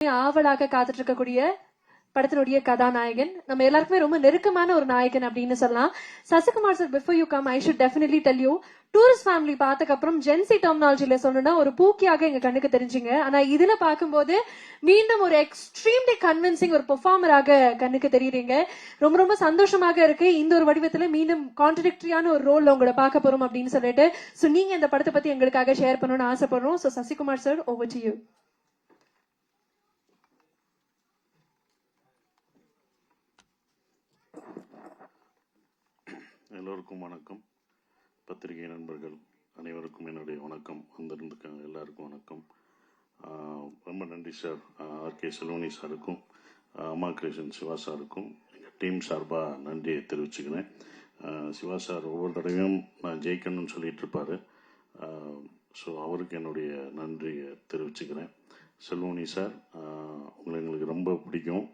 ஆவலாக காத்துட்டு இருக்கக்கூடிய படத்தினுடைய கதாநாயகன் நம்ம எல்லாருக்குமே ரொம்ப நெருக்கமான ஒரு நாயகன் அப்படின்னு சொல்லலாம். Sasikumar sir, before you come I should definitely tell you, tourist family பார்த்ததுக்கு அப்புறம் ஜென்சி டெர்மினாலஜில சொல்லணும்னா ஒரு பூக்கியாக எங்க கண்ணுக்கு தெரிஞ்சுங்க. ஆனா இதுல பார்க்கும்போது மீண்டும் ஒரு எக்ஸ்ட்ரீம்லி கன்வின்சிங் ஒரு பெர்ஃபார்மராக கண்ணுக்கு தெரியுறீங்க. ரொம்ப ரொம்ப சந்தோஷமாக இருக்கு. இந்த ஒரு வடிவத்துல மீண்டும் கான்ட்ரடிக்டரியான ஒரு ரோல் உங்களை பார்க்க போறோம் அப்படின்னு சொல்லிட்டு. சோ நீங்க இந்த படத்தை பத்தி எங்களுக்காக ஷேர் பண்ணணும்னு ஆசைப்படுறோம். So Sasikumar sir, over to you. எல்லோருக்கும் வணக்கம். பத்திரிகை நண்பர்கள் அனைவருக்கும் என்னுடைய வணக்கம். வந்திருந்துக்காங்க எல்லாருக்கும் வணக்கம். ரொம்ப நன்றி சார். ஆர்கே செல்வனி சாருக்கும் அம்மா கிருஷ்ணன் சிவா சாருக்கும் எங்கள் டீம் சார்பாக நன்றியை தெரிவிச்சுக்கிறேன். சிவா சார் ஒவ்வொரு தடவையும் நான் ஜெயிக்கணும்னு சொல்லிட்டு இருப்பார். ஸோ அவருக்கு என்னுடைய நன்றியை தெரிவிச்சுக்கிறேன். செல்வனி சார், உங்களை எங்களுக்கு ரொம்ப பிடிக்கும்.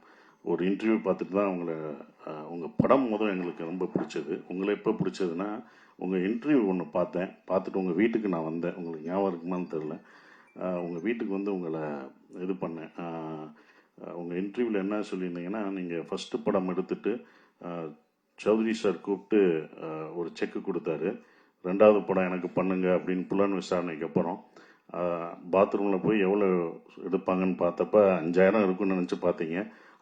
ஒரு இன்டர்வியூ பார்த்துட்டு தான் உங்கள் படம் முதல் எங்களுக்கு ரொம்ப பிடிச்சது. உங்களை எப்போ பிடிச்சதுன்னா, உங்கள் இன்டர்வியூ ஒன்று பார்த்துட்டு உங்கள் வீட்டுக்கு நான் வந்தேன். உங்களுக்கு ஞாபகம் இருக்குமான்னு தெரில. உங்கள் வீட்டுக்கு வந்து உங்களை இது பண்ணேன். உங்கள் இன்டர்வியூவில் என்ன சொல்லியிருந்தீங்கன்னா, நீங்கள் ஃபஸ்ட்டு படம் எடுத்துட்டு சௌத்ரி சார் கூப்பிட்டு ஒரு செக்கு கொடுத்தாரு. 2வது படம் எனக்கு பண்ணுங்க அப்படின்னு புலன் விசாரணைக்கு அப்புறம் பாத்ரூமில் போய் எவ்வளோ எடுப்பாங்கன்னு பார்த்தப்ப 5000 இருக்குன்னு நினச்சி பார்த்தீங்க.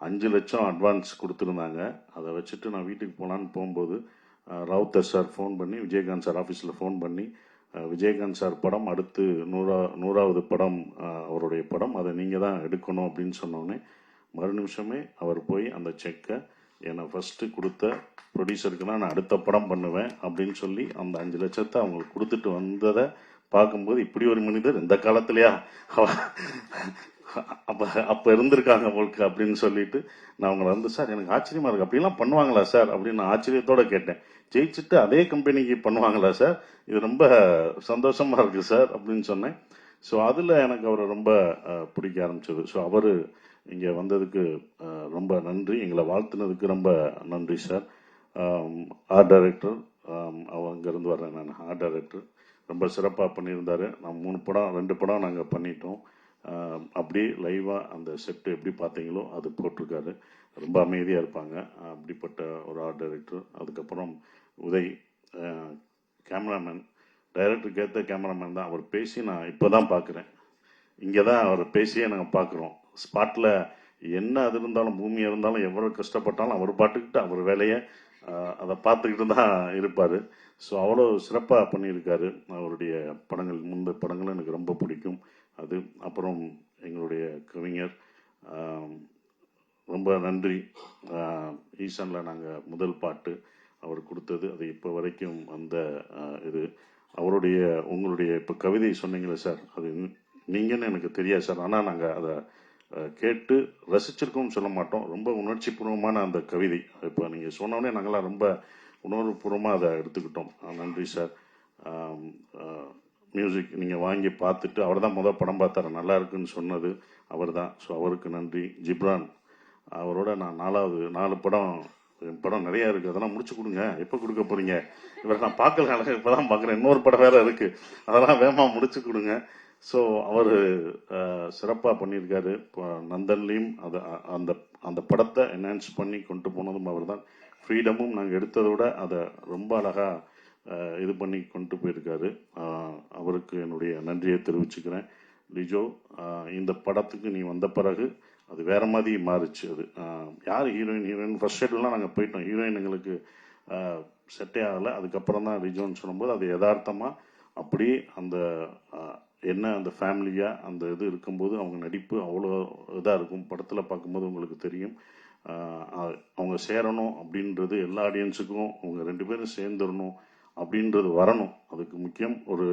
5 லட்சம் அட்வான்ஸ் கொடுத்துருந்தாங்க. அதை வச்சுட்டு நான் வீட்டுக்கு போகலான்னு போகும்போது ராவுத்தர் சார் ஃபோன் பண்ணி, விஜயகாந்த் சார் ஆஃபீஸில் ஃபோன் பண்ணி, விஜயகாந்த் சார் படம் அடுத்து 100வது படம் அவருடைய படம், அதை நீங்கள் தான் எடுக்கணும் அப்படின்னு சொன்னோடனே மறு நிமிஷமே அவர் போய் அந்த செக்கை என்னை ஃபஸ்ட்டு கொடுத்த ப்ரொடியூசருக்கு தான் நான் அடுத்த படம் பண்ணுவேன் அப்படின்னு சொல்லி அந்த 5 லட்சத்தை அவங்களுக்கு கொடுத்துட்டு வந்ததை பார்க்கும்போது, இப்படி ஒரு மனிதர் இந்த காலத்துலையா அப்போ இருந்திருக்காங்க உங்களுக்கு அப்படின்னு சொல்லிட்டு நான் அவங்கள வந்து, சார் எனக்கு ஆச்சரியமா இருக்கு, அப்படிலாம் பண்ணுவாங்களா சார் அப்படின்னு நான் ஆச்சரியத்தோட கேட்டேன். ஜெயிச்சுட்டு அதே கம்பெனிக்கு பண்ணுவாங்களா சார், இது ரொம்ப சந்தோஷமா இருக்கு சார் அப்படின்னு சொன்னேன். ஸோ அதில் எனக்கு அவரை ரொம்ப பிடிக்க ஆரம்பிச்சது. ஸோ அவர் இங்கே வந்ததுக்கு ரொம்ப நன்றி. எங்களை வாழ்த்துனதுக்கு ரொம்ப நன்றி சார். ஆர்ட் டைரக்டர், அங்கேருந்து வர்றேன் நான். ஆர்ட் டைரக்டர் ரொம்ப சிறப்பாக பண்ணியிருந்தாரு. நான் 3 படம் 2 படம் நாங்கள் பண்ணிட்டோம். அப்படியே லைவாக அந்த செட்டு எப்படி பார்த்தீங்களோ அது போட்டிருக்காரு. ரொம்ப அமைதியாக இருப்பாங்க. அப்படிப்பட்ட ஒரு ஆர்ட் டைரக்டர். அதுக்கப்புறம் உதய் கேமராமேன், டைரக்டருக்கு ஏற்ற கேமராமேன் தான். அவர் பேசி நான் இப்போ தான் பார்க்குறேன். இங்கே தான் அவர் பேசியே நாங்கள் பார்க்குறோம். ஸ்பாட்டில் என்ன அது இருந்தாலும், பூமியாக இருந்தாலும், எவ்வளோ கஷ்டப்பட்டாலும் அவர் பாட்டுக்கிட்டு அவர் வேலையை அதை பார்த்துக்கிட்டு தான் இருப்பார். ஸோ அவ்வளோ சிறப்பாக பண்ணியிருக்காரு. அவருடைய படங்கள், முந்தைய படங்களும் எனக்கு ரொம்ப பிடிக்கும். அது அப்புறம் எங்களுடைய கவிஞர், ரொம்ப நன்றி. ஈசனில் நாங்கள் முதல் பாட்டு அவர் கொடுத்தது, அது இப்போ வரைக்கும் அந்த இது அவருடைய உங்களுடைய இப்போ கவிதை சொன்னீங்களே சார், அது நீங்கன்னு எனக்கு தெரியாது சார். ஆனால் நாங்கள் அதை கேட்டு ரசிச்சிருக்கோம்னு சொல்ல மாட்டோம். ரொம்ப உணர்ச்சி பூர்வமான அந்த கவிதை இப்போ நீங்கள் சொன்னோடனே நாங்களாம் ரொம்ப உணர்வுபூர்வமாக அதை எடுத்துக்கிட்டோம். நன்றி சார். மியூசிக் நீங்கள் வாங்கி பார்த்துட்டு, அவர் தான் முதல் படம் பார்த்தாரு, நல்லா இருக்குன்னு சொன்னது அவர் தான். ஸோ அவருக்கு நன்றி. ஜிப்ரான், அவரோட நான் 4 படம், என் படம் நிறையா இருக்குது, அதெல்லாம் முடிச்சு கொடுங்க. எப்போ கொடுக்க போகிறீங்க? இவரை நான் பார்க்கல, இப்போ தான் பார்க்குறேன். இன்னொரு படம் வேறு இருக்குது, அதெல்லாம் வேகமாக முடிச்சு கொடுங்க. ஸோ அவர் சிறப்பாக பண்ணியிருக்காரு. இப்போ நந்தன்லேயும் அந்த அந்த படத்தை என்ஹான்ஸ் பண்ணி கொண்டு போனதும் அவர் தான். ஃப்ரீடமும் நாங்கள் எடுத்ததை விட அதை ரொம்ப அழகாக இது பண்ணி கொண்டு போயிருக்காரு. அவருக்கு என்னுடைய நன்றியை தெரிவிச்சுக்கிறேன். லிஜோ, இந்த படத்துக்கு நீ வந்த பிறகு அது வேற மாதிரி மாறிச்சு. அது யார் ஹீரோயின் ஃபர்ஸ்ட் ஷெட்யூல்லாம் நாங்கள் போயிட்டோம். ஹீரோயின் எங்களுக்கு செட்டே ஆகலை. அதுக்கப்புறம் தான் லிஜோன்னு சொல்லும்போது அது யதார்த்தமாக அப்படி அந்த என்ன அந்த ஃபேமிலியாக அந்த இது இருக்கும்போது அவங்க நடிப்பு அவ்வளோ இதாக இருக்கும். படத்தில் பார்க்கும்போது உங்களுக்கு தெரியும். அவங்க சேரணும் அப்படின்றது எல்லா ஆடியன்ஸுக்கும், அவங்க 2 பேரும் சேர்ந்துடணும் அப்படின்றது வரணும். அதுக்கு முக்கியம் ஒரு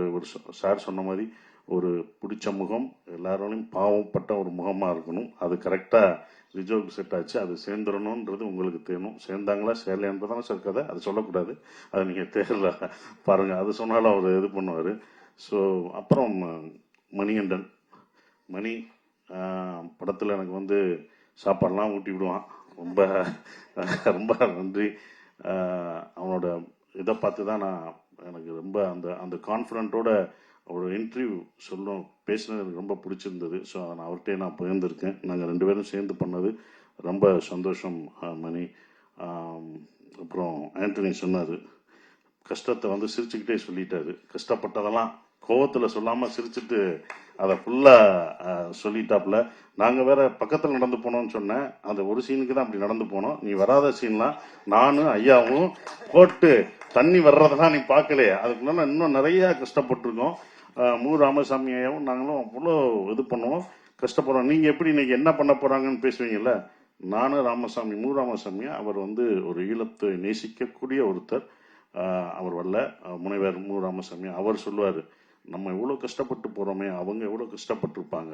சார் சொன்ன மாதிரி ஒரு பிடிச்ச முகம், எல்லாரோடையும் பாவப்பட்ட ஒரு முகமாக இருக்கணும். அது கரெக்டாக ரிஜோவுக்கு செட் ஆச்சு. அது சேர்ந்துடணுன்றது உங்களுக்கு தேணும். சேர்ந்தாங்களா சேரலையான்றதான சார் கதை, அது சொல்லக்கூடாது. அது நீங்கள் தேர்ல பாருங்கள், அது சொன்னாலும் அவர் இது பண்ணுவார். ஸோ அப்புறம் மணிகண்டன், மணி படத்தில் எனக்கு வந்து சாப்பாடெலாம் ஊட்டி விடுவான். ரொம்ப ரொம்ப நன்றி. அவனோட இதை பார்த்து தான் நான் எனக்கு ரொம்ப அந்த அந்த கான்ஃபிடென்ட்டோட ஒரு இன்டர்வியூ பேசினது எனக்கு ரொம்ப பிடிச்சிருந்தது. ஸோ அதை நான் அவர்கிட்டே நான் பகிர்ந்திருக்கேன். நாங்கள் 2 பேரும் சேர்ந்து பண்ணது ரொம்ப சந்தோஷம் மணி. அப்புறம் ஆண்டனி சொன்னார், கஷ்டத்தை வந்து சிரிச்சுக்கிட்டே சொல்லிட்டாரு. கஷ்டப்பட்டதெல்லாம் கோவத்தில் சொல்லாமல் சிரிச்சுட்டு அதை ஃபுல்லாக சொல்லிட்டாப்புல. நாங்கள் வேற பக்கத்தில் நடந்து போனோம்னு சொன்னேன். அந்த ஒரு சீனுக்கு தான் அப்படி நடந்து போனோம். நீ வராத சீன்லாம் நானும் ஐயாவும் போட்டு தண்ணி வர்றதெல்லாம் நீ பார்க்கலையே. அதுக்கு முன்னாடி இன்னும் நிறைய கஷ்டப்பட்டிருக்கோம். மு ராமசாமி ஐயாவும் நாங்களும் அவ்வளோ இது பண்ணுவோம், கஷ்டப்படுறோம். நீங்கள் எப்படி இன்னைக்கு என்ன பண்ண போகிறாங்கன்னு பேசுவீங்கல்ல. நானும் ராமசாமி, மு ராமசாமி அவர் வந்து ஒரு ஈழத்தை நேசிக்கக்கூடிய ஒருத்தர். அவர் வரல, முனைவர் மு ராமசாமி அவர் சொல்லுவார், நம்ம எவ்வளோ கஷ்டப்பட்டு போகிறோமே, அவங்க எவ்வளோ கஷ்டப்பட்டுருப்பாங்க,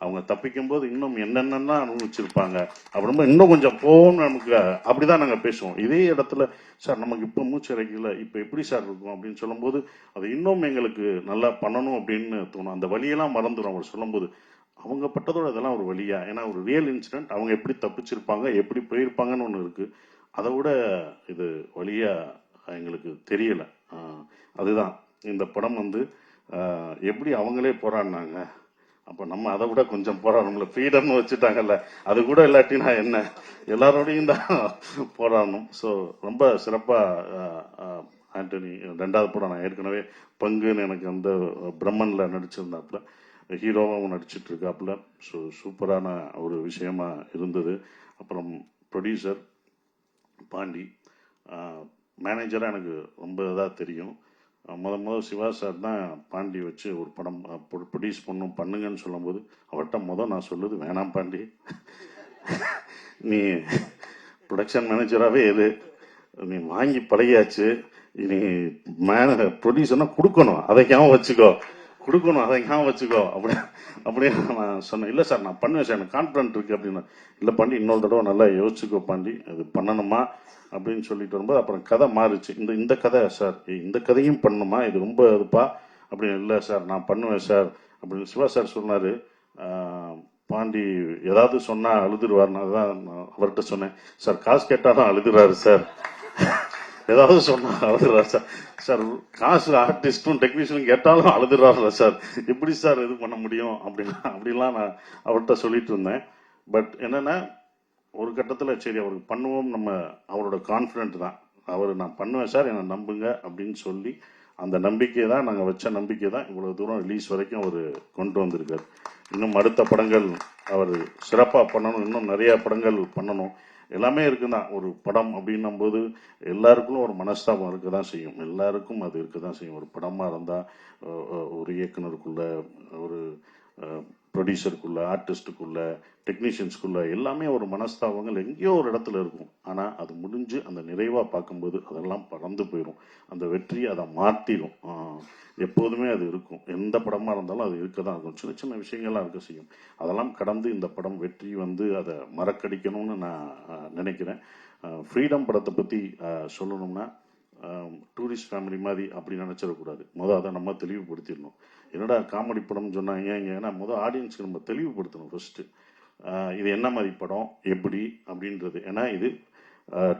அவங்க தப்பிக்கும் போது இன்னும் என்னென்னா அனுபவிச்சிருப்பாங்க, அப்புறமா இன்னும் கொஞ்சம் போகும் நமக்கு. அப்படிதான் நாங்கள் பேசுவோம். இதே இடத்துல சார் நமக்கு இப்போ மூச்சு இறைக்கல, இப்போ எப்படி சார் இருக்கும் அப்படின்னு சொல்லும்போது அது இன்னும் எங்களுக்கு நல்லா பண்ணணும் அப்படின்னு தோணும். அந்த வழியெல்லாம் மறந்துடும் அவர் சொல்லும்போது. அவங்க பட்டதோட இதெல்லாம் ஒரு வழியா, ஏன்னா ஒரு ரியல் இன்சிடென்ட், அவங்க எப்படி தப்பிச்சிருப்பாங்க, எப்படி போயிருப்பாங்கன்னு ஒன்று இருக்கு. அதை விட இது வழியா எங்களுக்கு தெரியல. அதுதான் இந்த படம் வந்து எப்படி அவங்களே போராடினாங்க, அப்போ நம்ம அதை விட கொஞ்சம் போராடணும்ல. ஃப்ரீடம்னு வச்சுட்டாங்கல்ல, அது கூட இல்லாட்டினா என்ன, எல்லாரோடையும் தான் போராடணும். ஸோ ரொம்ப சிறப்பாக ஆண்டனி 2வது படம் நான் ஏற்கனவே பங்குன்னு எனக்கு அந்த பிரம்மனில் நடிச்சிருந்தாப்புல, ஹீரோவாகவும் நடிச்சிட்டு இருக்காப்புல. ஸோ சூப்பரான ஒரு விஷயமா இருந்தது. அப்புறம் ப்ரொடியூசர் பாண்டி, மேனேஜராக எனக்கு ரொம்ப இதாக தெரியும். முதல் சிவா சார் தான் பாண்டி வச்சு ஒரு படம் ப்ரொடியூஸ் பண்ணுங்கன்னு சொல்லும்போது அவர்கிட்ட நான் சொல்லுது, வேணாம் பாண்டி, நீ ப்ரொடக்ஷன் மேனேஜராகவே இரு, நீ வாங்கி பழகியாச்சு, நீ ப்ரொடியூசர்னா கொடுக்கணும், அதை ஞாபகம் வச்சுக்கோ, கொடுக்கணும், அதை ஞாபகம் வச்சுக்கோ அப்படின்னு நான் சொன்னேன். இல்லை சார் நான் பண்ணுவேன் சார், எனக்கு கான்ஃபிடன்ட் இருக்கு அப்படின்னு. இல்லை பாண்டி, இன்னொரு தடவை நல்லா யோசிச்சுக்கோ பாண்டி, அது பண்ணணுமா அப்படின்னு சொல்லிட்டு வரும்போது அப்புறம் கதை மாறுச்சு. இந்த கதை சார், இந்த கதையும் பண்ணணுமா, இது ரொம்ப இதுப்பா அப்படின்னு. இல்லை சார் நான் பண்ணுவேன் சார் அப்படின்னு சிவா சார் சொன்னார். பாண்டி ஏதாவது சொன்னால் அழுதுருவார். அதுதான் அவர்கிட்ட சொன்னேன், சார் காசு கேட்டாலும் அழுதுறாரு சார், ஏதாவது சொன்னா அழுதுறாரு சார். சார் காசு ஆர்டிஸ்டும் டெக்னீஷியனும் கேட்டாலும் அழுதுறாருல சார், எப்படி சார் இது பண்ண முடியும் அப்படிலாம் நான் அவர்கிட்ட சொல்லிட்டு இருந்தேன். பட் என்னன்னா ஒரு கட்டத்தில் சரி அவருக்கு பண்ணுவோம், நம்ம அவரோட கான்ஃபிடென்ட் தான், அவர் நான் பண்ணுவேன் சார் என்னை நம்புங்க அப்படின்னு சொல்லி அந்த நம்பிக்கை தான், நாங்கள் வச்ச நம்பிக்கை தான் இவ்வளோ தூரம் ரிலீஸ் வரைக்கும் அவர் கொண்டு வந்திருக்கார். இன்னும் அடுத்த படங்கள் அவர் சிறப்பாக பண்ணணும், இன்னும் நிறையா படங்கள் பண்ணணும், எல்லாமே இருக்குதான். ஒரு படம் அப்படின்னும் போது எல்லாருக்கும் ஒரு மனஸ்தாபம் இருக்க தான் செய்யும், எல்லாருக்கும் அது இருக்க தான் செய்யும். ஒரு படமாக இருந்தால் ஒரு இயக்குனருக்குள்ள, ஒரு ப்ரொடியூசருக்குள்ள, ஆர்டிஸ்டுக்குள்ள, டெக்னீஷியன்ஸ்குள்ள எல்லாமே ஒரு மனஸ்தாபங்கள் எங்கேயோ ஒரு இடத்துல இருக்கும். ஆனால் அது முடிஞ்சு அந்த நிறைவாக பார்க்கும்போது அதெல்லாம் பறந்து போயிடும், அந்த வெற்றி அதை மாற்றிடும். எப்போதுமே அது இருக்கும், எந்த படமாக இருந்தாலும் அது இருக்க தான் இருக்கும். சின்ன சின்ன விஷயங்கள்லாம் இருக்க செய்யும். அதெல்லாம் கடந்து இந்த படம் வெற்றி வந்து அதை மறக்கடிக்கணும்னு நான் நினைக்கிறேன். ஃப்ரீடம் படத்தை பற்றி சொல்லணும்னா டூரிஸ்ட் ஃபேமிலி மாதிரி அப்படி நினச்சிடக்கூடாது. அதை நம்ம தெளிவுபடுத்திடணும். என்னடா காமெடி படம்னு சொன்னாங்க, ஏன்னா ஆடியன்ஸ்க்கு நம்ம தெளிவுபடுத்தணும் ஃபர்ஸ்ட், இது என்ன மாதிரி படம் எப்படி அப்படின்றது. ஏன்னா இது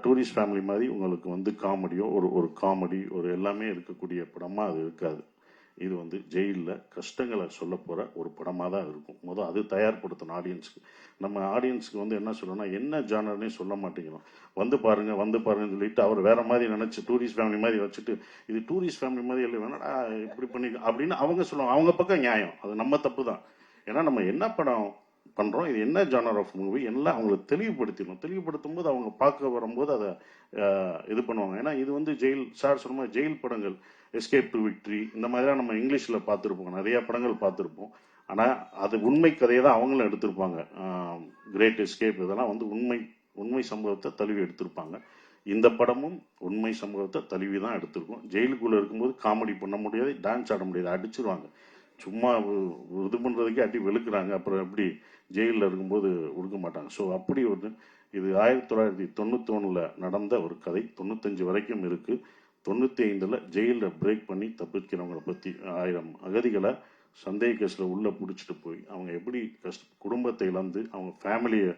டூரிஸ்ட் ஃபேமிலி மாதிரி உங்களுக்கு வந்து காமெடியோ ஒரு காமெடி ஒரு எல்லாமே இருக்கக்கூடிய படமாக அது இருக்காது. இது வந்து ஜெயிலில் கஷ்டங்களை சொல்ல போகிற ஒரு படமாக தான் இருக்கும். அது தயார்படுத்தணும் ஆடியன்ஸுக்கு. நம்ம ஆடியன்ஸுக்கு வந்து என்ன சொல்லணும்னா, என்ன ஜானர்னே சொல்ல மாட்டேங்கிறோம். வந்து பாருங்கன்னு சொல்லிட்டு அவர் வேற மாதிரி நினச்சி டூரிஸ்ட் ஃபேமிலி மாதிரி வச்சுட்டு, இது டூரிஸ்ட் ஃபேமிலி மாதிரி இல்லை வேணாடா இப்படி பண்ணி அப்படின்னு அவங்க சொல்லுவாங்க. அவங்க பக்கம் நியாயம், அது நம்ம தப்பு தான். ஏன்னா நம்ம என்ன படம் பண்ணுறோம், இது என்ன ஜானர் ஆஃப் மூவி எல்லாம் அவங்களுக்கு தெளிவுபடுத்திடணும். தெளிவுபடுத்தும் போது அவங்க பார்க்க வரும்போது அதை இது பண்ணுவாங்க. ஏன்னா இது வந்து ஜெயில், சார் சொன்ன மாதிரி ஜெயில் படங்கள், எஸ்கேப் டு விக்ட்ரி, இந்த மாதிரிலாம் நம்ம இங்கிலீஷில் பார்த்துருப்போம், நிறைய படங்கள் பார்த்துருப்போம். ஆனால் அது உண்மை கதையை தான் அவங்களும் எடுத்திருப்பாங்க. கிரேட் எஸ்கேப் இதெல்லாம் வந்து உண்மை சம்பவத்தை தழுவி எடுத்திருப்பாங்க. இந்த படமும் உண்மை சம்பவத்தை தழுவி தான் எடுத்திருக்கோம். ஜெயிலுக்குள்ளே இருக்கும்போது காமெடி பண்ண முடியாது, டான்ஸ் ஆட முடியாது, அடிச்சிருவாங்க. சும்மா இது பண்ணுறதுக்கே அடி வெளுக்குறாங்க. அப்புறம் எப்படி ஜெயிலில் இருக்கும்போது கொடுக்க மாட்டாங்க. ஸோ அப்படி ஒன்று இது 1991 நடந்த ஒரு கதை. 95 வரைக்கும் இருக்குது. 95 ஜெயிலில் பிரேக் பண்ணி தப்பிக்கிறவங்களை பற்றி 1000 அகதிகளை சந்தேக கேஸில் உள்ளே பிடிச்சிட்டு போய் அவங்க எப்படி குடும்பத்தை இழந்து அவங்க ஃபேமிலியை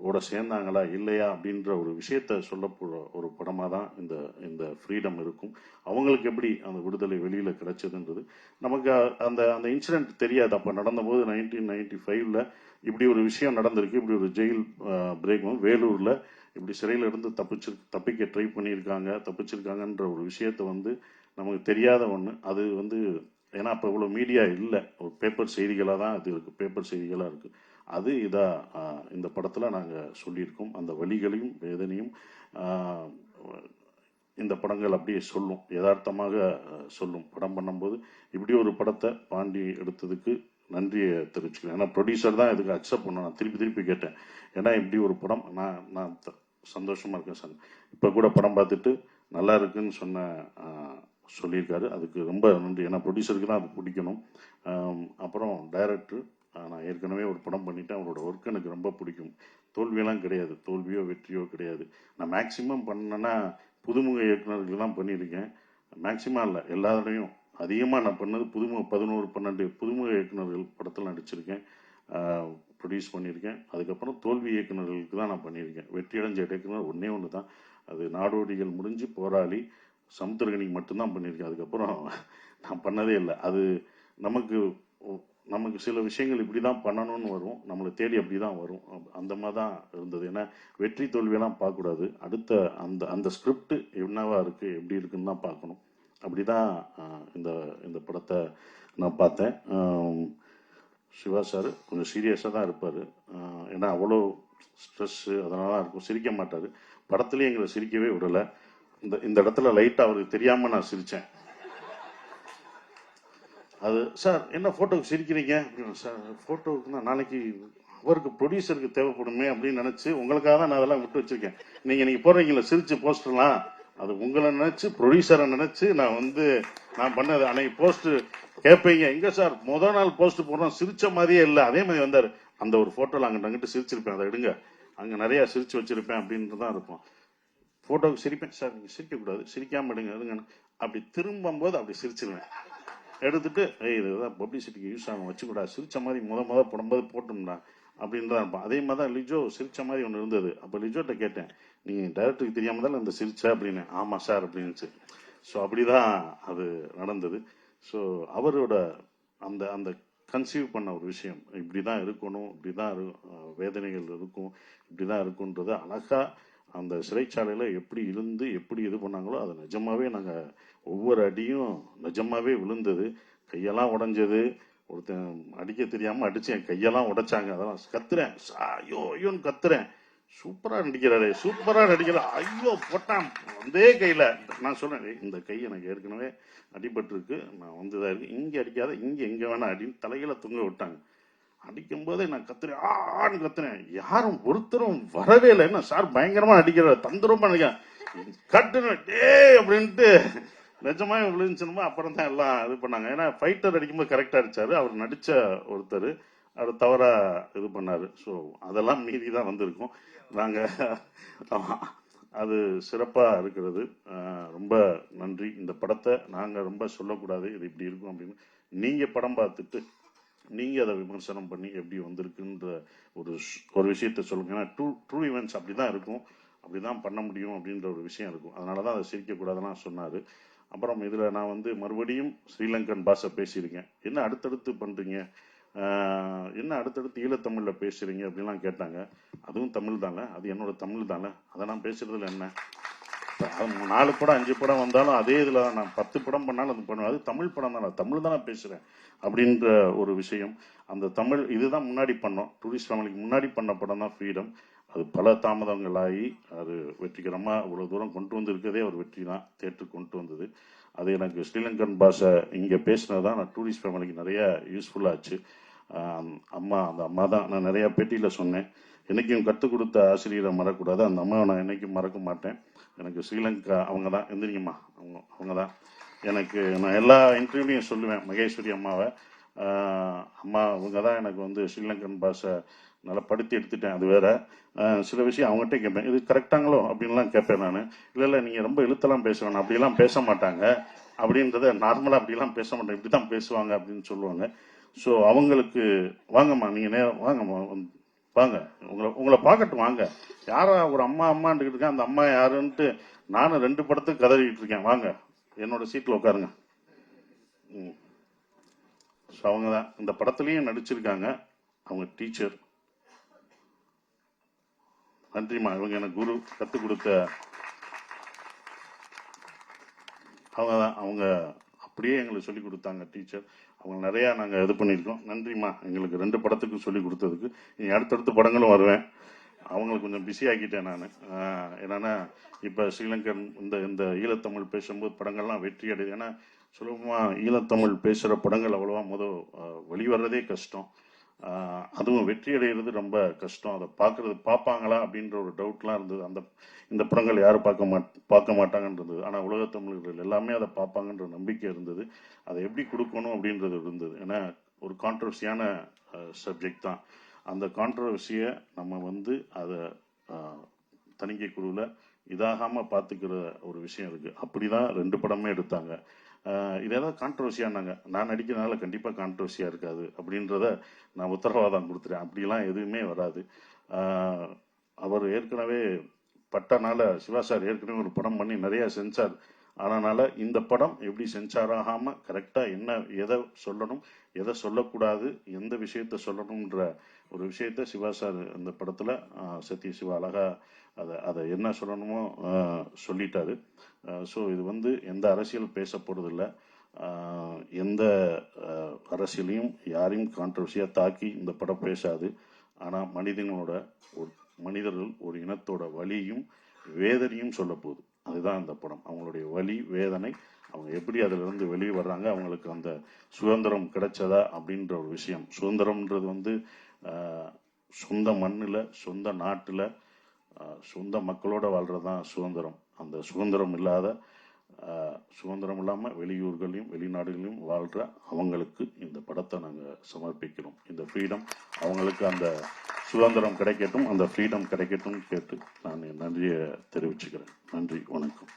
ஓட சேர்ந்தாங்களா இல்லையா அப்படின்ற ஒரு விஷயத்த சொல்ல ஒரு படமாக தான் இந்த இந்த ஃப்ரீடம் இருக்கும். அவங்களுக்கு எப்படி அந்த விடுதலை வெளியில் கிடைச்சதுன்றது நமக்கு அந்த அந்த இன்சிடென்ட் தெரியாது. அப்போ நடந்தபோது 1995ல் இப்படி ஒரு விஷயம் நடந்திருக்கு. இப்படி ஒரு ஜெயில் பிரேக் வேலூரில் இப்படி சிறையில் இருந்து தப்பிக்க ட்ரை பண்ணியிருக்காங்க, தப்பிச்சிருக்காங்கன்ற ஒரு விஷயத்த வந்து நமக்கு தெரியாத ஒன்று. அது வந்து ஏன்னா அப்போ இவ்வளோ மீடியா இல்லை, ஒரு பேப்பர் செய்திகளாக தான் அது இருக்குது, பேப்பர் செய்திகளாக இருக்குது. அது இதாக இந்த படத்தில் நாங்கள் சொல்லியிருக்கோம். அந்த வலிகளையும் வேதனையும் இந்த படங்கள் அப்படியே சொல்லும், யதார்த்தமாக சொல்லும். படம் பண்ணும்போது இப்படி ஒரு படத்தை பாண்டி எடுத்ததுக்கு நன்றியை தெரிவிச்சுக்கிறேன். ஏன்னா ப்ரொடியூசர் தான் இதுக்கு அக்செப்ட் பண்ண. நான் திருப்பி கேட்டேன், ஏன்னா இப்படி ஒரு படம் நான் சந்தோஷமா இருக்கேன் சார். இப்போ கூட படம் பார்த்துட்டு நல்லா இருக்குன்னு சொல்லியிருக்காரு. அதுக்கு ரொம்ப நன்றி. ஏன்னா ப்ரொடியூசருக்கு தான் அது பிடிக்கணும். அப்புறம் டைரக்டர், நான் ஏற்கனவே ஒரு படம் பண்ணிட்டேன், அவரோட ஒர்க் எனக்கு ரொம்ப பிடிக்கும். தோல்வியெல்லாம் கிடையாது, தோல்வியோ வெற்றியோ கிடையாது. நான் மேக்சிமம் பண்ணேன்னா புதுமுக இயக்குநர்கள் தான் பண்ணியிருக்கேன். மேக்சிமம் இல்லை, எல்லாரையும் அதிகமாக நான் பண்ணது 11-12 புதுமுக இயக்குநர்கள் படத்தில் நடிச்சிருக்கேன், ப்ரொடியூஸ் பண்ணியிருக்கேன். அதுக்கப்புறம் தோல்வி இயக்குநர்களுக்கு தான் நான் பண்ணியிருக்கேன். வெற்றியடைஞ்ச இயக்குனர் ஒன்று தான், அது நாடோடிகள் முடிஞ்சு போராளி சமுத்திரகனிக்கு மட்டும்தான் பண்ணியிருக்கேன். அதுக்கப்புறம் நான் பண்ணதே இல்லை. அது நமக்கு சில விஷயங்கள் இப்படி தான் பண்ணணும்னு வரும், நம்மளை தேடி அப்படி தான் வரும். அந்த மாதிரி தான் இருந்தது. ஏன்னா வெற்றி தோல்வியெல்லாம் பார்க்கக்கூடாது, அடுத்த அந்த அந்த ஸ்கிரிப்ட் என்னவா இருக்குது எப்படி இருக்குன்னு தான் பார்க்கணும். அப்படி தான் இந்த இந்த படத்தை நான் பார்த்தேன். சிவா சார் கொஞ்சம் சீரியஸாக தான் இருப்பார். ஏன்னா அவ்வளோ ஸ்ட்ரெஸ்ஸு அதனால தான் இருக்கும், சிரிக்க மாட்டார். படத்துலேயே எங்களை சிரிக்கவே விடலை. இந்த இடத்துல லைட்டாக அவருக்கு தெரியாமல் நான் சிரித்தேன். அது சார் என்ன ஃபோட்டோவுக்கு சிரிக்கிறீங்க அப்படின்னு. சார் ஃபோட்டோவுக்கு தான் நாளைக்கு அவருக்கு ப்ரொடியூசருக்கு தேவைப்படுமே அப்படின்னு நினச்சி உங்களுக்காக தான் நான் அதெல்லாம் விட்டு வச்சுருக்கேன். நீங்கள் போடுறீங்களா சிரிச்சு போஸ்டர்லாம், அது உங்களை நினச்சி ப்ரொடியூசரை நினச்சி நான் பண்ணது. அன்னைக்கு போஸ்ட்டு கேட்பீங்க, எங்கே சார் முதல் நாள் போஸ்ட் போடுறோம் சிரிச்ச மாதிரியே இல்லை, அதே மாதிரி வந்தார். அந்த ஒரு ஃபோட்டோவில் அங்கிட்டு சிரிச்சிருப்பேன், அதை எடுங்க, அங்கே நிறையா சிரிச்சு வச்சுருப்பேன் அப்படின்ட்டு தான் இருப்போம். ஃபோட்டோவுக்கு சிரிப்பேன், சார் நீங்கள் சிரிக்கக்கூடாது, சிரிக்காமல் எடுங்க எடுங்க. அப்படி திரும்பும்போது அப்படி சிரிச்சிருவேன், எடுத்துட்டு இதுதான் பப்ளிசிட்டிக்கு யூஸ் ஆகும், வச்சுக்கூடாது, சிரிச்ச மாதிரி முத போடும்போது போட்டோம்னா அப்படின்னு தான் இருப்பான். அதே மாதிரி தான் லிஜோ சிரிச்ச மாதிரி ஒன்று இருந்தது. அப்போ லிஜோட்ட கேட்டேன், நீங்கள் டைரக்டருக்கு தெரியாமல் தான் இந்த சிரிச்ச அப்படின்னு. ஆமாம் சார் அப்படின்னுச்சு. ஸோ அப்படிதான் அது நடந்தது. ஸோ அவரோட அந்த அந்த கன்சீவ் பண்ண ஒரு விஷயம் இப்படி தான் இருக்கணும், இப்படி தான் வேதனைகள் இருக்கும், இப்படி தான் இருக்குன்றது அழகா அந்த சிறைச்சாலையில் எப்படி இருந்து எப்படி இது பண்ணாங்களோ அது நிஜமாவே நாங்கள் ஒவ்வொரு அடியும் நிஜமாவே விழுந்தது. கையெல்லாம் உடஞ்சது, ஒருத்தன் அடிக்க தெரியாமல் அடிச்சு என் கையெல்லாம் உடைச்சாங்க. அதெல்லாம் கத்துறேன், ஐயோ ஐயோன்னு கத்துறேன், சூப்பராக நடிக்கிறாரு சூப்பராக நடிக்கிறார், ஐயோ போட்டான் அதே கையில். நான் சொன்னேன், இந்த கை எனக்கு ஏற்கனவே அடிபட்டிருக்கு, நான் இதாக இருக்கு, இங்கே அடிக்காத இங்கே எங்கே வேணா அடின்னு தலையில தொங்க விட்டாங்க. அடிக்கும் போதே நான் கத்துறேன், ஆன்னு கத்துறேன். யாரும் ஒருத்தரும் வரவே இல்லை. என்ன சார் பயங்கரமா அடிக்கிறார், தந்திரமா நினைக்கிறேன், கட்டுனேன் டே அப்படின்ட்டு. நிஜமாவே விழுந்துச்சுமா அப்புறம் தான் எல்லாம் இது பண்ணாங்க. ஏன்னா ஃபைட்டர் அடிக்கும்போது கரெக்டாக அடிச்சாரு, அவர் நடித்த ஒருத்தர் அவர் தவறா இது பண்ணாரு. ஸோ அதெல்லாம் மீறி தான் வந்திருக்கோம் நாங்கள். அது சிறப்பாக இருக்கிறது. ரொம்ப நன்றி. இந்த படத்தை நாங்கள் ரொம்ப சொல்லக்கூடாது, இது இப்படி இருக்கும் அப்படின்னு. நீங்கள் படம் பார்த்துட்டு நீங்கள் அதை விமர்சனம் பண்ணி எப்படி வந்திருக்குன்ற ஒரு விஷயத்த சொல்லுங்க. ஏன்னா ட்ரூ ஈவெண்ட்ஸ் அப்படி தான் இருக்கும், அப்படி தான் பண்ண முடியும் அப்படின்ற ஒரு விஷயம் இருக்கும். அதனால தான் அதை சிரிக்கக்கூடாதுலாம் சொன்னார். அப்புறம் இதில் நான் மறுபடியும் ஸ்ரீலங்கன் பாஷை பேசியிருக்கேன். என்ன அடுத்தடுத்து பண்ணுறீங்க, என்ன அடுத்தடுத்து ஈழத்தமிழில் பேசுகிறீங்க அப்படின்லாம் கேட்டாங்க. அதுவும் தமிழ் தானே, அது என்னோட தமிழ் தானே, அதை நான் பேசுகிறதுல என்ன. 4 படம் 5 படம் வந்தாலும் அதே இதில் தான். நான் 10 படம் பண்ணாலும் அது பண்ணுவேன், அது தமிழ் படம் தான், நான் தமிழ் தானே பேசுகிறேன் அப்படின்ற ஒரு விஷயம். அந்த தமிழ் இதுதான் முன்னாடி பண்ணோம், டூரிஸ்ட் ஃபேமிலிக்கு முன்னாடி பண்ண படம் தான் ஃப்ரீடம். அது பல தாமதங்களாகி அது வெற்றிகரமாக இவ்வளோ தூரம் கொண்டு வந்திருக்கதே ஒரு வெற்றி தான், தேட்டருக்கு கொண்டு வந்தது. அது எனக்கு ஸ்ரீலங்கன் பாஷை இங்கே பேசினது தான் நான் டூரிஸ்ட் ஃபேமிலிக்கு நிறைய யூஸ்ஃபுல்லாச்சு. அந்த அம்மா தான் நான் நிறையா பேட்டியில் சொன்னேன், என்றைக்கும் கற்றுக் கொடுத்த ஆசிரியரை மறக்கக்கூடாது, அந்த அம்மாவை நான் என்றைக்கும் மறக்க மாட்டேன். எனக்கு ஸ்ரீலங்கா அவங்க தான், எந்திரிங்கம்மா, அவங்க தான் எனக்கு. நான் எல்லா இன்டர்வியூலையும் சொல்லுவேன் மகேஸ்வரி அம்மாவை, அம்மா அவங்க தான் எனக்கு ஸ்ரீலங்கன் பாஷை நல்லா படுத்தி எடுத்துட்டேன். அது வேற சில விஷயம் அவங்ககிட்ட கேட்பேன், இது கரெக்டாங்களோ அப்படின்லாம் கேட்பேன் நான். இல்லை நீங்கள் ரொம்ப இழுத்தெல்லாம் பேச வேணாம், அப்படிலாம் பேச மாட்டாங்க அப்படின்றத, நார்மலாக அப்படிலாம் பேச மாட்டாங்க, இப்படி தான் பேசுவாங்க அப்படின்னு சொல்லுவாங்க. ஸோ அவங்களுக்கு வாங்கம்மா, நீங்கள் நேரம் வாங்கம்மா வாங்க, உங்களை பார்க்கட்டும் வாங்க. யாரா ஒரு அம்மா அம்மான்னு இருக்கேன், அந்த அம்மா யாருன்ட்டு நானும் 2 படத்துக்கு கதறிட்டு இருக்கேன். வாங்க என்னோட சீட்ல உட்காருங்க. அவங்க தான் இந்த படத்துலயும் நடிச்சிருக்காங்க. அவங்க டீச்சர். நன்றிமா, இவங்க எனக்கு குரு, கத்துக் கொடுத்த அவங்க தான். அவங்க அப்படியே எங்களுக்கு சொல்லி கொடுத்தாங்க டீச்சர். அவங்க நிறைய நாங்கள் இது பண்ணியிருக்கோம். நன்றிம்மா, எங்களுக்கு 2 படத்துக்கு சொல்லி கொடுத்ததுக்கு. நீ அடுத்தடுத்த படங்களும் வருவேன். அவங்களுக்கு கொஞ்சம் பிஸி ஆக்கிட்டேன் நான். என்னன்னா இப்போ ஸ்ரீலங்கன் இந்த ஈழத்தமிழ் பேசும்போது படங்கள்லாம் வெற்றி அடையுது. ஏன்னா சுலபமாக ஈழத்தமிழ் பேசுகிற படங்கள் அவ்வளோவா வெளிவர்றதே கஷ்டம். அதுவும் வெற்றி அடைகிறது ரொம்ப கஷ்டம். அதை பார்ப்பாங்களா அப்படின்ற ஒரு டவுட்லாம் இருந்தது. இந்த படங்கள் யாரும் பார்க்க மாட்டாங்கன்றது. ஆனால் உலகத்தமிழர்கள் எல்லாமே அதை பார்ப்பாங்கன்ற நம்பிக்கை இருந்தது. அதை எப்படி கொடுக்கணும் அப்படின்றது இருந்தது. ஏன்னா ஒரு கான்ட்ரவர்சியான சப்ஜெக்ட் தான். அந்த கான்ட்ரவர்சியை நம்ம அதை தணிக்கை குழுவில் இதாகாமல் பார்த்துக்கிற ஒரு விஷயம் இருக்குது. அப்படி தான் 2 படமே எடுத்தாங்க. இது ஏதாவது கான்ட்ரவர்சியானாங்க, நான் நடிக்கிறதுனால கண்டிப்பாக கான்ட்ரவர்சியாக இருக்காது அப்படின்றத நான் உத்தரவாதம் கொடுத்துறேன். அப்படிலாம் எதுவுமே வராது. அவர் ஏற்கனவே பட்டனால சிவா சார் ஏற்கனவே ஒரு படம் பண்ணி நிறைய சென்சார் ஆனனால இந்த படம் எப்படி சென்சார் ஆகாம கரெக்டா எதை சொல்லணும், எதை சொல்லக்கூடாது, எந்த விஷயத்த சொல்லணும்ன்ற ஒரு விஷயத்த சிவா சார் இந்த படத்துல சத்ய சிவா அழகா அதை என்ன சொல்லணுமோ சொல்லிட்டாரு. ஸோ இது எந்த அரசியல் பேச போறது இல்லை. எந்த அரசியலையும் யாரையும் கான்ட்ரவர்சியா தாக்கி இந்த படம் பேசாது. ஆனா மனிதர்கள் ஒரு இனத்தோட வலியும் வேதனையும் சொல்ல போகுது. அதுதான் அந்த படம். அவங்களுடைய வலி வேதனை, அவங்க எப்படி அதுல இருந்து வெளியே வர்றாங்க, அவங்களுக்கு அந்த சுதந்திரம் கிடைச்சதா அப்படின்ற ஒரு விஷயம். சுதந்திரம்ன்றது சொந்த மண்ணுல, சொந்த நாட்டுல, சொந்த மக்களோட வாழ்றதுதான் சுதந்திரம். அந்த சுதந்திரம் இல்லாம வெளியூர்களையும் வெளிநாடுகளையும் வாழ்ற அவங்களுக்கு இந்த படத்தை நாங்க சமர்ப்பிக்கிறோம். இந்த ஃப்ரீடம் அவங்களுக்கு, அந்த சுதந்திரம் கிடைக்கட்டும், அந்த ஃப்ரீடம் கிடைக்கட்டும் கேட்டு நான் நன்றியை தெரிவிச்சுக்கிறேன். நன்றி, வணக்கம்.